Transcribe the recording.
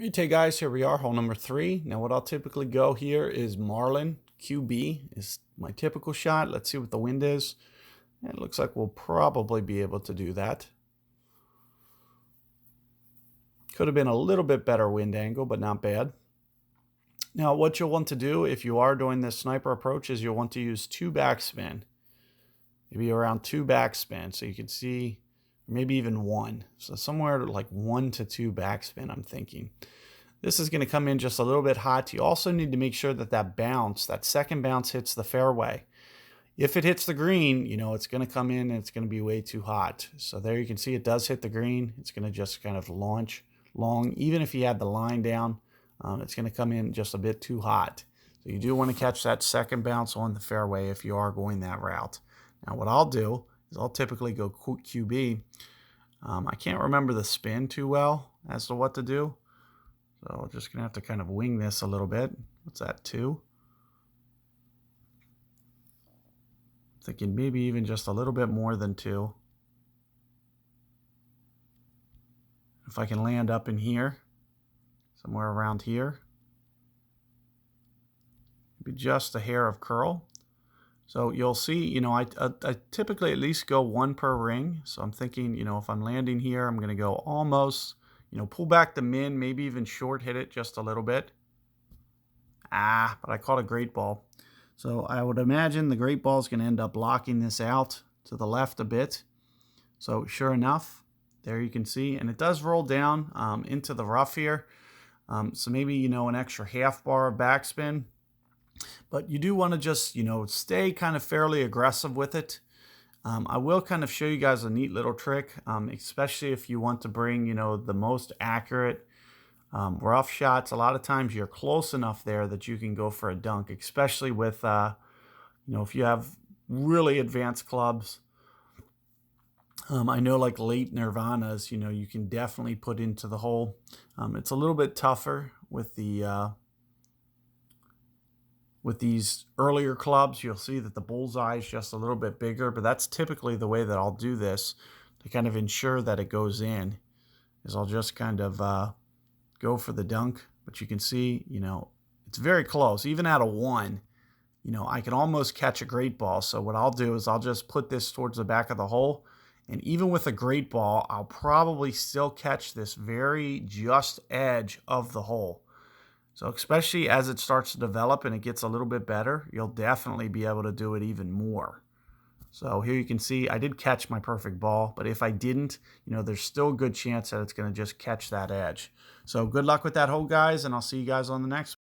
Okay guys, here we are, hole number 3. Now what I'll typically go here is Marlin QB is my typical shot. Let's see what the wind is. It looks like we'll probably be able to do that. Could have been a little bit better wind angle, but not bad. Now what you'll want to do if you are doing this sniper approach is you'll want to use 2 backspin. Maybe around 2 backspin so you can see, maybe even 1. So somewhere like 1 to 2 backspin I'm thinking. This is going to come in just a little bit hot. You also need to make sure that that second bounce hits the fairway. If it hits the green, it's going to come in and it's going to be way too hot. So there you can see it does hit the green. It's going to just kind of launch long. Even if you had the line down, it's going to come in just a bit too hot. So you do want to catch that second bounce on the fairway if you are going that route. Now what I'll do is I'll typically go QB. I can't remember the spin too well as to what to do. So we're just going to have to kind of wing this a little bit. What's that, 2? Thinking maybe even just a little bit more than 2. If I can land up in here, somewhere around here. Maybe just a hair of curl. So you'll see, I typically at least go 1 per ring. So I'm thinking, if I'm landing here, I'm going to go almost, pull back the min, maybe even short hit it just a little bit. But I caught a great ball. So I would imagine the great ball is going to end up blocking this out to the left a bit. So sure enough, there you can see, and it does roll down into the rough here. So maybe, an extra half bar of backspin. But you do want to just, stay kind of fairly aggressive with it. I will kind of show you guys a neat little trick, especially if you want to bring, the most accurate rough shots. A lot of times you're close enough there that you can go for a dunk, especially with, if you have really advanced clubs. I know like late Nirvanas, you can definitely put into the hole. It's a little bit tougher with with these earlier clubs. You'll see that the bullseye is just a little bit bigger, but that's typically the way that I'll do this to kind of ensure that it goes in, is I'll just kind of go for the dunk. But you can see, it's very close. Even at a 1, I can almost catch a great ball. So what I'll do is I'll just put this towards the back of the hole. And even with a great ball, I'll probably still catch this very just edge of the hole. So especially as it starts to develop and it gets a little bit better, you'll definitely be able to do it even more. So here you can see I did catch my perfect ball, but if I didn't, there's still a good chance that it's going to just catch that edge. So good luck with that hole, guys, and I'll see you guys on the next one.